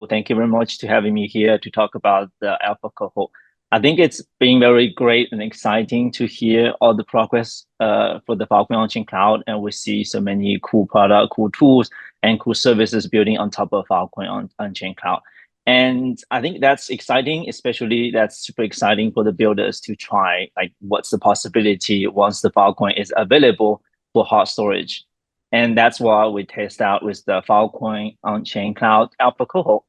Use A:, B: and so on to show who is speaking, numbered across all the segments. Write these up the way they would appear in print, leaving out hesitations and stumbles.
A: Well, thank you very much to having me here to talk about the Alpha Cohort. I think it's been very great and exciting to hear all the progress for the Filecoin Onchain Cloud, and we see so many cool products, cool tools, and cool services building on top of Filecoin Onchain Cloud. And I think that's exciting, especially that's super exciting for the builders to try, like what's the possibility once the Filecoin is available for hot storage. And that's why we test out with the Filecoin Onchain Cloud Alpha Cohort.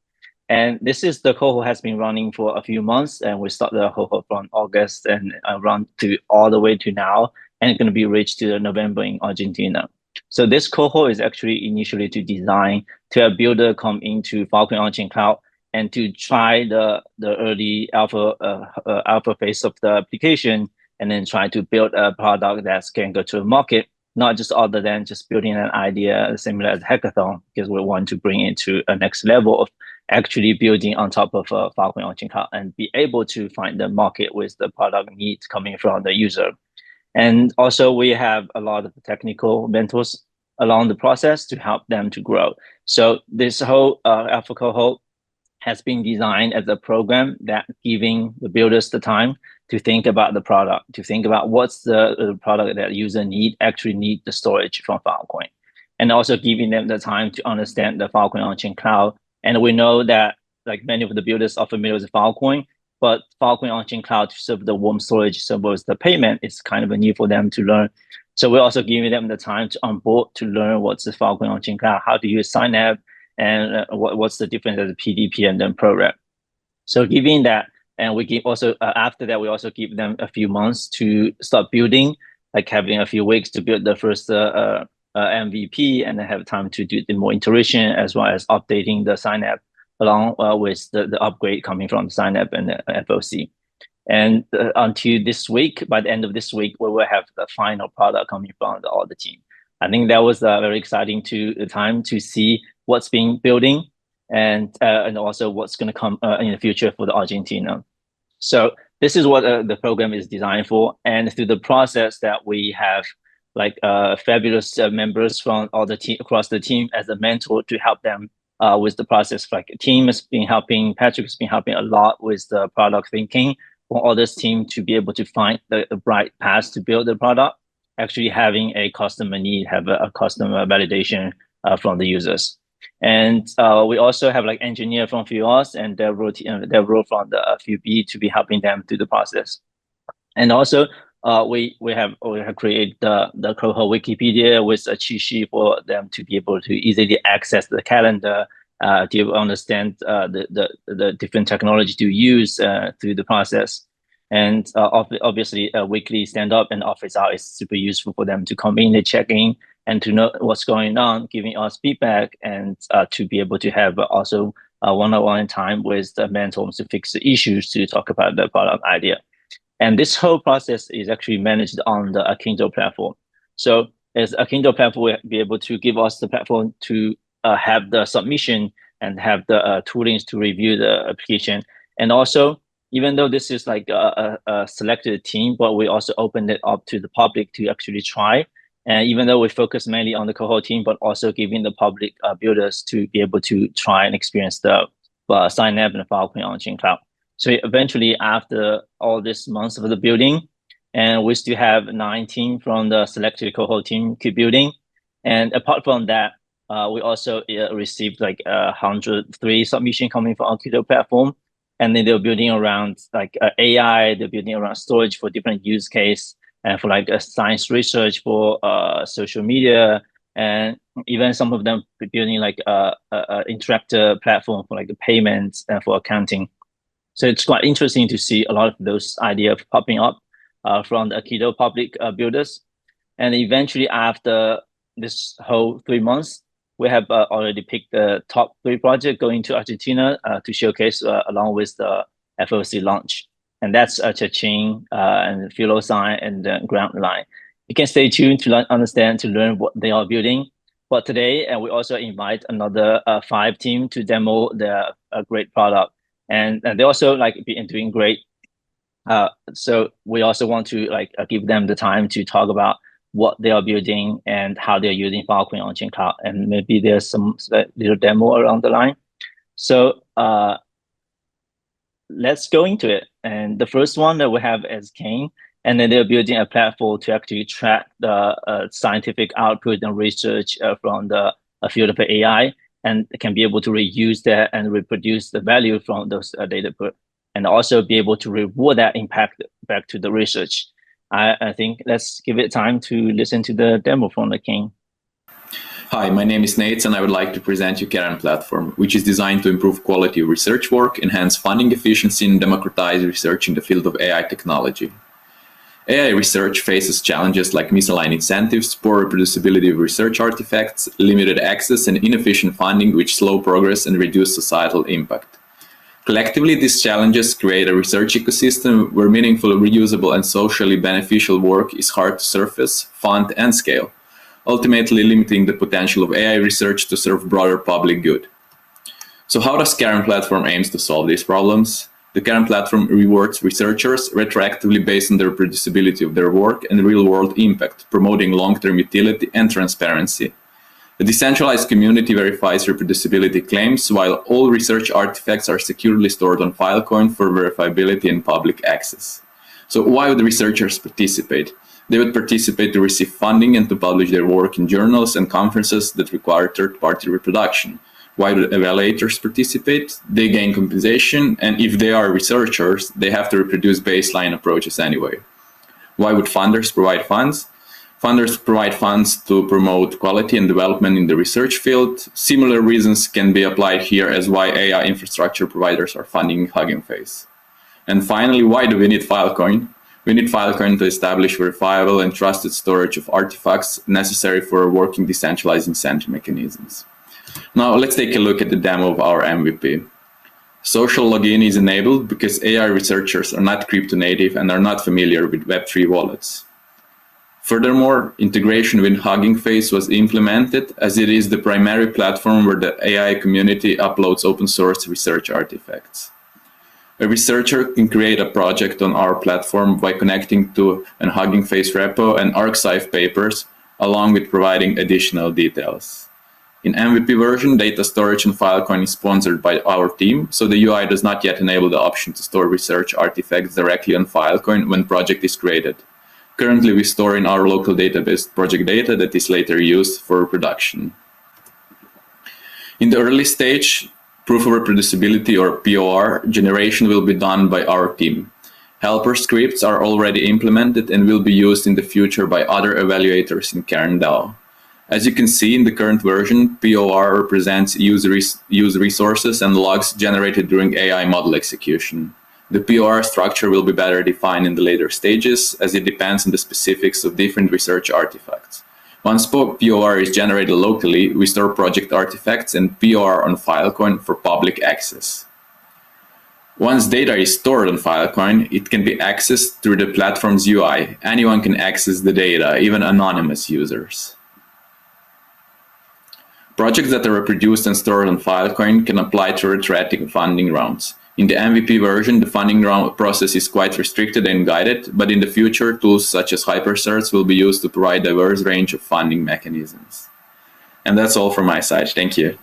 A: And this is the cohort has been running for a few months, and we started the cohort from August and run to all the way to now, and it's going to be reached to November in Argentina. So this cohort is actually initially to design to have builder come into Filecoin Onchain Cloud and to try the early alpha phase of the application, and then try to build a product that can go to the market, not just other than just building an idea similar as hackathon, because we want to bring it to a next level of actually building on top of a Filecoin Onchain Cloud and be able to find the market with the product needs coming from the user. And also we have a lot of technical mentors along the process to help them to grow. So this whole Alpha Cohort has been designed as a program that giving the builders the time to think about the product, to think about what's the product that user actually need the storage from Filecoin, and also giving them the time to understand the Filecoin Onchain Cloud. And we know that like many of the builders are familiar with Filecoin, but Filecoin Onchain Cloud to serve the warm storage servers, the payment is kind of a new for them to learn. So we're also giving them the time to onboard to learn what's the Filecoin Onchain Cloud, how to use Synapse, and what's the difference as a PDP and then ProRep. So giving that, and we give also after that, we also give them a few months to start building, like having a few weeks to build the first MVP, and then have time to do the more iteration as well as updating the Synapse along with the upgrade coming from the Synapse and the FOC. And until this week, by the end of this week, we will have the final product coming from all the team. I think that was very exciting time to see what's being building and also what's going to come in the future for the Argentina. So this is what the program is designed for. And through the process that we have like fabulous members from all the team across the team as a mentor to help them with the process. Like a team has been helping, Patrick has been helping a lot with the product thinking for all this team to be able to find the right path to build the product, actually having a customer need, have a customer validation from the users. And we also have like engineer from FIOS and dev role from the FUB to be helping them through the process. And also we have created the Cohort Wikipedia with a cheat sheet for them to be able to easily access the calendar, to understand the different technology to use through the process. And obviously, a weekly stand-up and office hour is super useful for them to come in and check in and to know what's going on, giving us feedback, and to be able to have also one-on-one time with the mentors to fix the issues, to talk about the product idea. And this whole process is actually managed on the Akindo platform. So as Akindo platform will be able to give us the platform to have the submission and have the toolings to review the application. And also, even though this is like a selected team, but we also opened it up to the public to actually try. And even though we focus mainly on the cohort team, but also giving the public builders to be able to try and experience the Synapse and Filecoin Onchain Cloud. So eventually, after all this months of the building, and we still have 19 from the selected cohort team keep building. And apart from that, we also received like 103 submission coming from Akido platform. And then they're building around like AI, they're building around storage for different use case, and for like science research for social media, and even some of them building like a interactive platform for like the payments and for accounting. So it's quite interesting to see a lot of those ideas popping up from the Akido public builders. And eventually, after this whole 3 months, we have already picked the top 3 projects going to Argentina to showcase along with the FOC launch. And that's Chaching and Filosign and Groundline. You can stay tuned to understand, to learn what they are building. But today, and we also invite another 5 team to demo their great product. And they also like been doing great. So we also want to like give them the time to talk about what they are building and how they're using Filecoin Onchain Cloud. And maybe there's some little demo around the line. So let's go into it. And the first one that we have is Kane, and then they're building a platform to actually track the scientific output and research from the field of AI, and can be able to reuse that and reproduce the value from those data put, and also be able to reward that impact back to the research. I think let's give it time to listen to the demo from the King.
B: Hi, my name is Nate, and I would like to present you Karen platform, which is designed to improve quality of research work, enhance funding efficiency, and democratize research in the field of AI technology. AI research faces challenges like misaligned incentives, poor reproducibility of research artifacts, limited access, and inefficient funding which slow progress and reduce societal impact. Collectively, these challenges create a research ecosystem where meaningful, reusable, and socially beneficial work is hard to surface, fund, and scale, ultimately limiting the potential of AI research to serve broader public good. So how does Karen platform aims to solve these problems? The Karen platform rewards researchers retroactively based on the reproducibility of their work and real-world impact, promoting long-term utility and transparency. The decentralized community verifies reproducibility claims, while all research artifacts are securely stored on Filecoin for verifiability and public access. So why would researchers participate? They would participate to receive funding and to publish their work in journals and conferences that require third-party reproduction. Why do evaluators participate? They gain compensation, and if they are researchers, they have to reproduce baseline approaches anyway. Why would funders provide funds? Funders provide funds to promote quality and development in the research field. Similar reasons can be applied here as why AI infrastructure providers are funding Hugging Face. And finally, why do we need Filecoin? We need Filecoin to establish verifiable and trusted storage of artifacts necessary for working decentralized incentive mechanisms. Now let's take a look at the demo of our MVP. Social login is enabled because AI researchers are not crypto native and are not familiar with Web3 wallets. Furthermore, integration with Hugging Face was implemented as it is the primary platform where the AI community uploads open source research artifacts. A researcher can create a project on our platform by connecting to an Hugging Face repo and archive papers, along with providing additional details. In MVP version, data storage on Filecoin is sponsored by our team, so the UI does not yet enable the option to store research artifacts directly on Filecoin when project is created. Currently, we store in our local database project data that is later used for production. In the early stage, proof of reproducibility or POR generation will be done by our team. Helper scripts are already implemented and will be used in the future by other evaluators in Karen DAO. As you can see in the current version, POR represents use resources and logs generated during AI model execution. The POR structure will be better defined in the later stages, as it depends on the specifics of different research artifacts. Once POR is generated locally, we store project artifacts and POR on Filecoin for public access. Once data is stored on Filecoin, it can be accessed through the platform's UI. Anyone can access the data, even anonymous users. Projects that are reproduced and stored on Filecoin can apply to retroactive funding rounds. In the MVP version, the funding round process is quite restricted and guided, but in the future, tools such as hypercerts will be used to provide a diverse range of funding mechanisms. And that's all from my side. Thank you.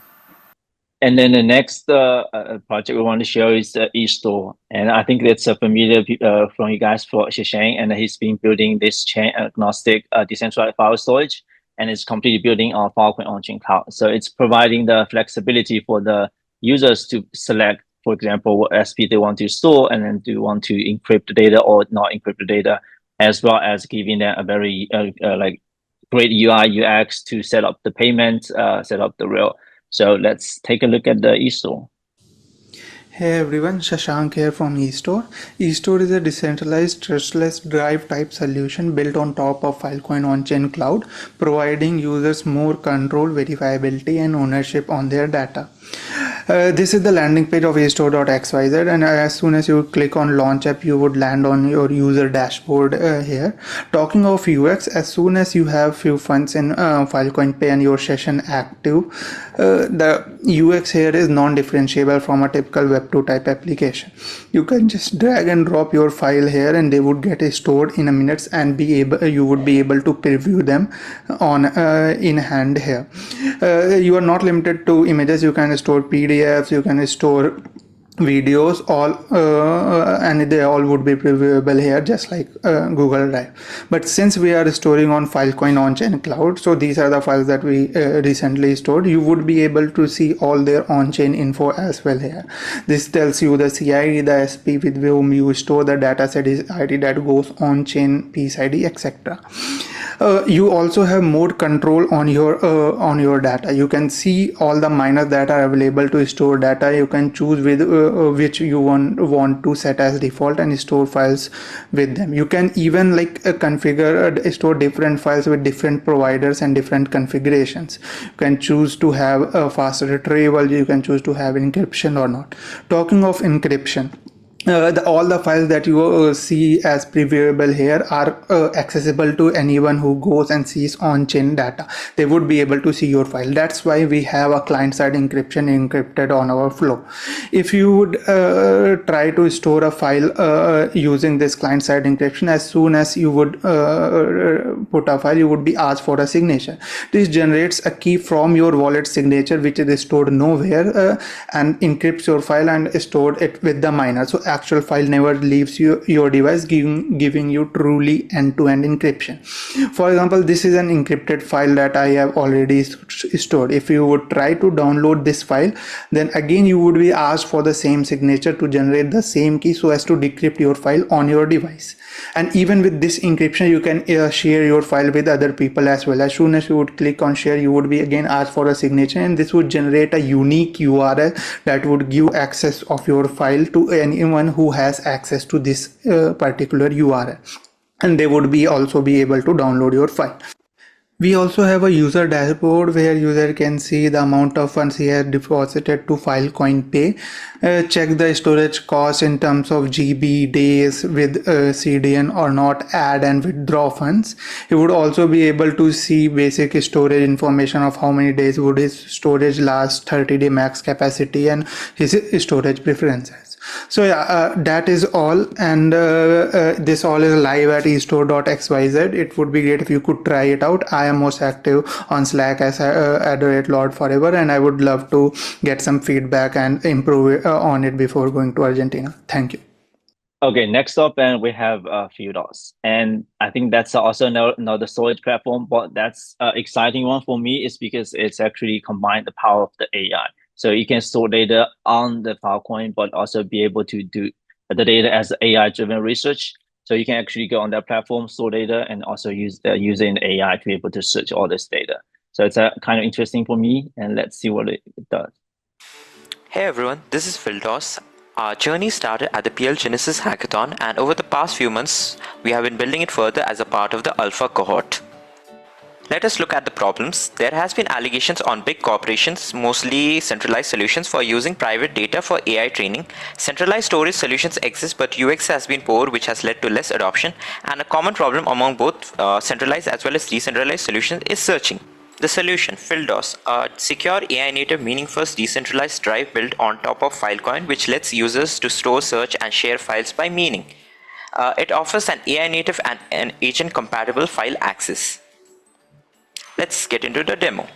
A: And then the next project we want to show is the eStore. And I think that's familiar from you guys for Shisheng, and he's been building this chain agnostic decentralized file storage, and it's completely building on Filecoin Onchain Cloud. So it's providing the flexibility for the users to select, for example, what SP they want to store, and then do you want to encrypt the data or not encrypt the data, as well as giving them a very great UI UX to set up the payment, set up the rail. So let's take a look at the eStore.
C: Hey everyone, Shashank here from eStore. eStore is a decentralized trustless drive type solution built on top of Filecoin Onchain Cloud, providing users more control, verifiability, and ownership on their data. This is the landing page of eStore.xyz, and as soon as you click on launch app, you would land on your user dashboard here. Talking of UX, as soon as you have few funds in Filecoin Pay and your session active, the UX here is non-differentiable from a typical Web2 type application. You can just drag and drop your file here, and they would get stored in a minutes, and you would be able to preview them on in hand here. You are not limited to images. You can store PDF, PDFs, you can store videos, all and they all would be previewable here, just like Google Drive. But since we are storing on Filecoin Onchain cloud, so these are the files that we recently stored, you would be able to see all their on-chain info as well here. This tells you the CID, the SP with whom you store the dataset ID that goes on chain, piece ID, etc. You also have more control on your data. You can see all the miners that are available to store data. You can choose with which you want to set as default and store files with them. You can even configure store different files with different providers and different configurations. You can choose to have a faster retrieval. You can choose to have encryption or not. Talking of encryption, all the files that you see as previewable here are accessible to anyone who goes and sees on-chain data. They would be able to see your file. That's why we have a client-side encryption encrypted on our flow. If you would try to store a file using this client-side encryption, as soon as you would put a file, you would be asked for a signature. This generates a key from your wallet signature, which is stored nowhere, and encrypts your file and stored it with the miner. So actual file never leaves your device, giving you truly end-to-end encryption. For example, this is an encrypted file that I have already stored. If you would try to download this file, then again you would be asked for the same signature to generate the same key so as to decrypt your file on your device. And even with this encryption, you can share your file with other people as well. As soon as you would click on share, you would be again asked for a signature, and this would generate a unique URL that would give access of your file to anyone who has access to this particular URL, and they would also be able to download your file. We also have a user dashboard where user can see the amount of funds he has deposited to Filecoin Pay, check the storage cost in terms of GB, days with CDN or not, add and withdraw funds. He would also be able to see basic storage information of how many days would his storage last, 30-day max capacity, and his storage preferences. So yeah, that is all, and this all is live at eStore.xyz. It would be great if you could try it out. I am most active on Slack as @Lord Forever, and I would love to get some feedback and improve on it before going to Argentina. Thank you.
A: Okay, next up, and we have Filecoin, and I think that's also another storage platform, but that's an exciting one for me is because it's actually combined the power of the AI. So you can store data on the Filecoin, but also be able to do the data as AI-driven research. So you can actually go on that platform, store data, and also use using AI to be able to search all this data. So it's kind of interesting for me, and let's see what it does.
D: Hey everyone, this is Filecoin. Our journey started at the PL Genesis Hackathon, and over the past few months, we have been building it further as a part of the Alpha Cohort. Let us look at the problems. There has been allegations on big corporations, mostly centralized solutions, for using private data for AI training. Centralized storage solutions exist, but UX has been poor, which has led to less adoption. And a common problem among both centralized as well as decentralized solutions is searching. The solution, Filecoin, a secure AI-native meaning-first decentralized drive built on top of Filecoin, which lets users to store, search, and share files by meaning. It offers an AI-native and an agent-compatible file access. Let's get into the demo.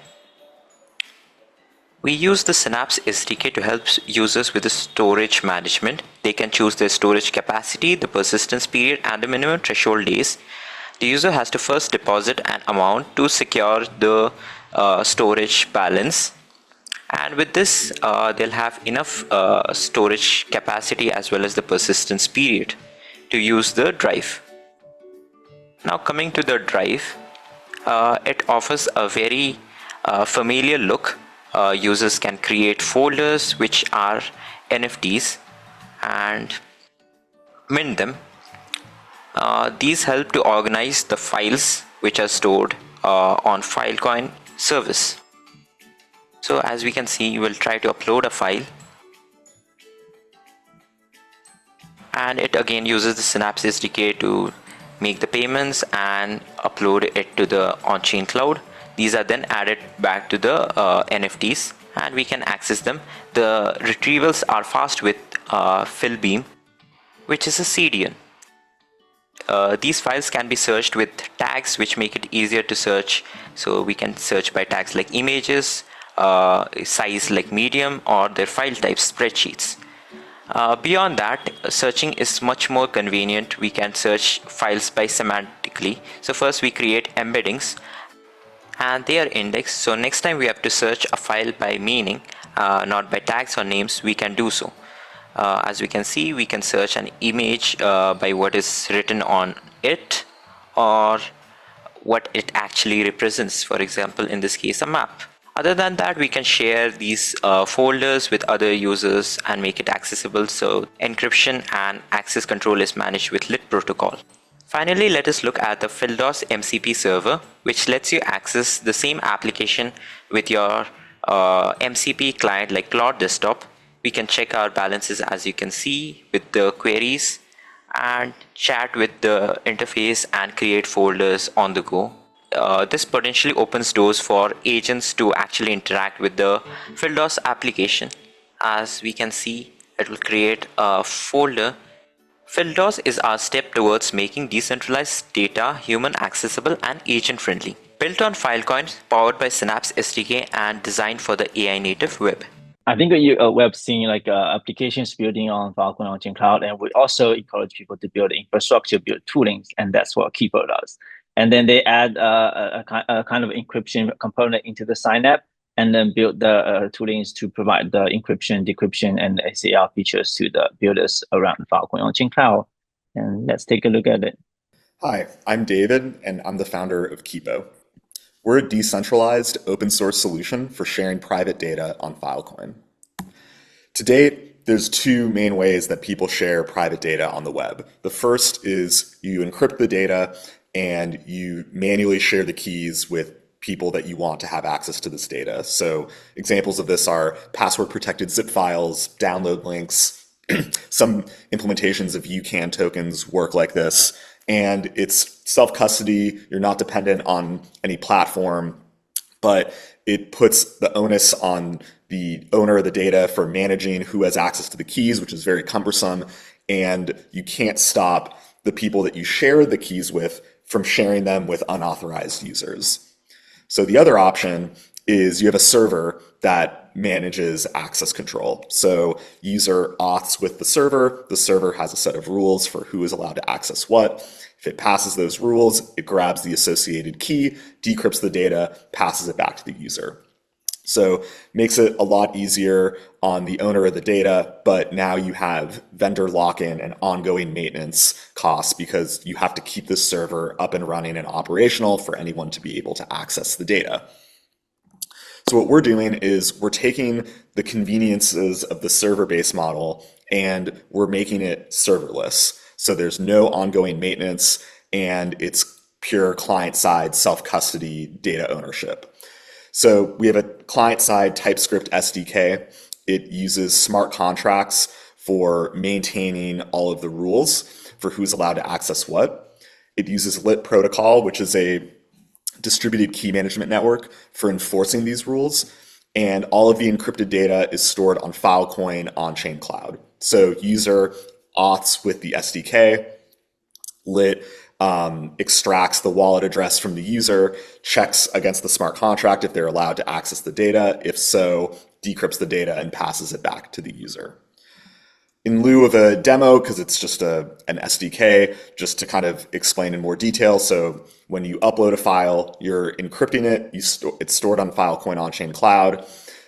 D: We use the Synapse SDK to help users with the storage management. They can choose their storage capacity, the persistence period, and the minimum threshold days. The user has to first deposit an amount to secure the storage balance. And with this, they'll have enough storage capacity as well as the persistence period to use the drive. Now coming to the drive, it offers a very familiar look. Users can create folders which are NFTs and mint them. These help to organize the files which are stored on Filecoin service. So as we can see, you will try to upload a file, and it again uses the Synapse SDK to make the payments and upload it to the Onchain cloud. These are then added back to the NFTs, and we can access them. The retrievals are fast with Filebeam, which is a CDN. These files can be searched with tags which make it easier to search. So we can search by tags like images, size like medium, or their file type spreadsheets. Beyond that, searching is much more convenient. We can search files by semantically. So first we create embeddings and they are indexed. So next time we have to search a file by meaning, not by tags or names, we can do so. As we can see, we can search an image by what is written on it or what it actually represents. For example, in this case, a map. Other than that, we can share these folders with other users and make it accessible. So encryption and access control is managed with LIT protocol. Finally, let us look at the FilDOS MCP server, which lets you access the same application with your MCP client like Cloud Desktop. We can check our balances, as you can see, with the queries and chat with the interface and create folders on the go. This potentially opens doors for agents to actually interact with the FilDOS application. As we can see, it will create a folder. FilDOS is our step towards making decentralized data human accessible and agent friendly. Built on Filecoin, powered by Synapse SDK and designed for the AI native web.
A: I think we have seen like applications building on Filecoin Onchain Cloud, and we also encourage people to build infrastructure, build toolings, and that's what Keeper does. And then they add a kind of encryption component into the sign app, and then build the toolings to provide the encryption, decryption, and SAR features to the builders around Filecoin Onchain Cloud. And let's take a look at it.
E: Hi, I'm David, and I'm the founder of Keepo. We're a decentralized open source solution for sharing private data on Filecoin. To date, there's two main ways that people share private data on the web. The first is you encrypt the data and you manually share the keys with people that you want to have access to this data. So examples of this are password protected zip files, download links. Some implementations of UCAN tokens work like this. And it's self-custody. You're not dependent on any platform, but it puts the onus on the owner of the data for managing who has access to the keys, which is very cumbersome. And you can't stop the people that you share the keys with from sharing them with unauthorized users. So the other option is you have a server that manages access control. So user auths with the server has a set of rules for who is allowed to access what. If it passes those rules, it grabs the associated key, decrypts the data, passes it back to the user. So makes it a lot easier on the owner of the data, but now you have vendor lock-in and ongoing maintenance costs because you have to keep this server up and running and operational for anyone to be able to access the data. So what we're doing is we're taking the conveniences of the server-based model and we're making it serverless. So there's no ongoing maintenance and it's pure client-side self-custody data ownership. So we have a client-side TypeScript SDK. It uses smart contracts for maintaining all of the rules for who's allowed to access what. It uses LIT protocol, which is a distributed key management network for enforcing these rules. And all of the encrypted data is stored on Filecoin on-chain cloud. So user auths with the SDK, LIT extracts the wallet address from the user, checks against the smart contract if they're allowed to access the data. If so, decrypts the data and passes it back to the user. In lieu of a demo, because it's just an SDK, just to kind of explain in more detail. So when you upload a file, you're encrypting it, it's stored on Filecoin on-chain cloud.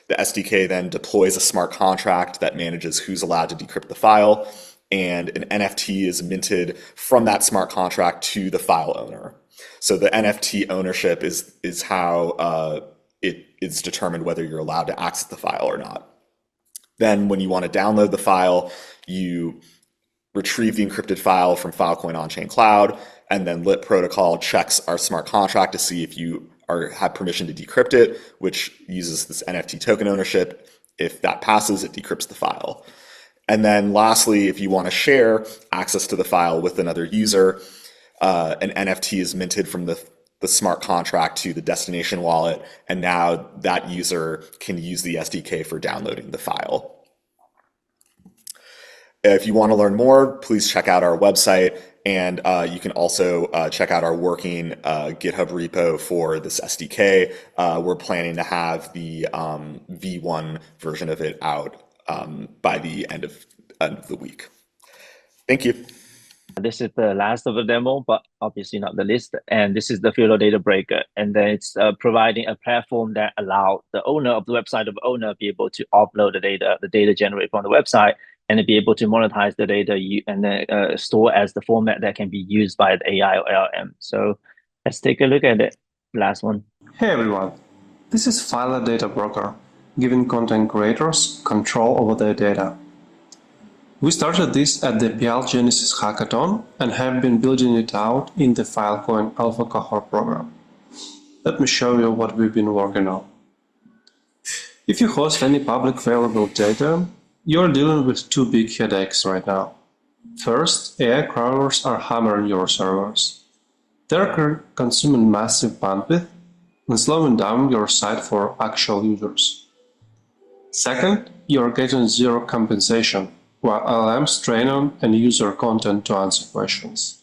E: The SDK then deploys a smart contract that manages who's allowed to decrypt the file. And an NFT is minted from that smart contract to the file owner. So the NFT ownership is how it is determined whether you're allowed to access the file or not. Then when you want to download the file, you retrieve the encrypted file from Filecoin on-chain cloud, and then LIT protocol checks our smart contract to see if you have permission to decrypt it, which uses this NFT token ownership. If that passes, it decrypts the file. And then lastly, if you want to share access to the file with another user, an NFT is minted from the smart contract to the destination wallet, and now that user can use the SDK for downloading the file. If you want to learn more, please check out our website, And you can also check out our working GitHub repo for this SDK. We're planning to have the V1 version of it out by the end of the week. Thank you.
A: This is the last of the demo, but obviously not the least. And this is the Filo Data Breaker. And then it's providing a platform that allows the owner of the website of owner be able to upload the data generated from the website, and to be able to monetize the data and then store as the format that can be used by the AI or LLM. So let's take a look at it. Last one.
F: Hey everyone, this is File Data Broker, giving content creators control over their data. We started this at the PL Genesis Hackathon and have been building it out in the Filecoin Alpha Cohort program. Let me show you what we've been working on. If you host any public available data, you're dealing with two big headaches right now. First, AI crawlers are hammering your servers. They're consuming massive bandwidth and slowing down your site for actual users. Second, you're getting zero compensation, while LLMs train on and use your content to answer questions.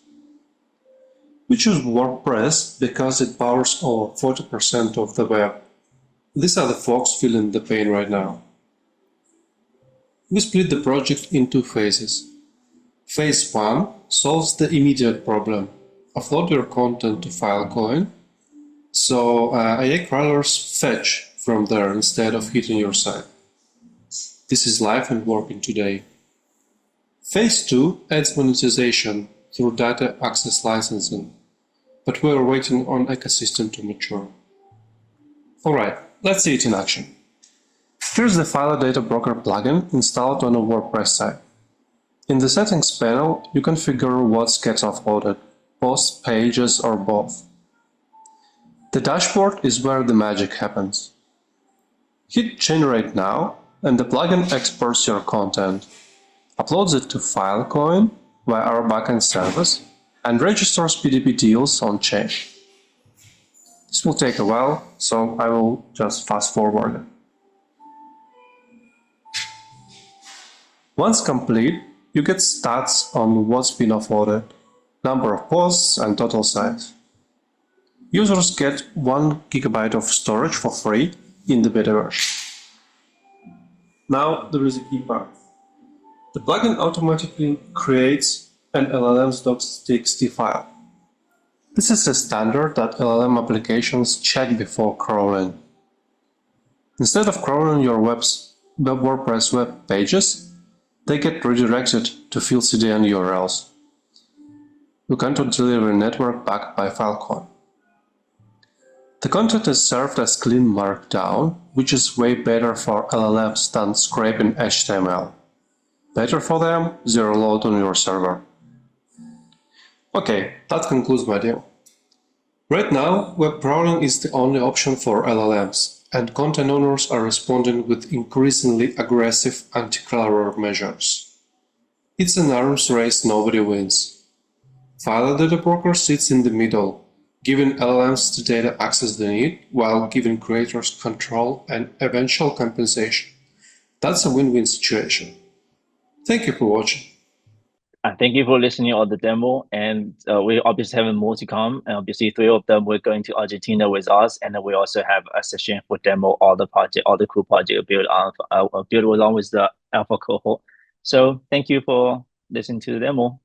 F: We choose WordPress because it powers over 40% of the web. These are the folks feeling the pain right now. We split the project in two phases. Phase 1 solves the immediate problem. Upload your content to Filecoin, so AI crawlers fetch from there instead of hitting your site. This is live and working today. Phase 2 adds monetization through data access licensing, but we are waiting on ecosystem to mature. Alright, let's see it in action. Here's the File Data Broker plugin installed on a WordPress site. In the settings panel, you configure what gets uploaded, posts, pages, or both. The dashboard is where the magic happens. Hit Generate Now, and the plugin exports your content, uploads it to Filecoin via our backend service, and registers PDP deals on chain. This will take a while, so I will just fast forward it. Once complete, you get stats on what's been uploaded, number of posts, and total size. Users get 1 GB of storage for free in the beta version. Now there is a key part. The plugin automatically creates an LLMs.txt file. This is a standard that LLM applications check before crawling. Instead of crawling your WordPress web pages, they get redirected to field CDN URLs. The content delivery network backed by Filecoin. The content is served as clean markdown, which is way better for LLMs than scraping HTML. Better for them, zero load on your server. Okay, that concludes my demo. Right now, web crawling is the only option for LLMs, and content owners are responding with increasingly aggressive anti-crawler measures. It's an arms race nobody wins. File Data Broker sits in the middle, giving LLMs the data access they need while giving creators control and eventual compensation. That's a win-win situation. Thank you for watching.
A: Thank you for listening on the demo, and we obviously have more to come. And obviously, 3 of them we're going to Argentina with us, and then we also have a session for demo all the cool project built along with the Alpha Cohort. So thank you for listening to the demo.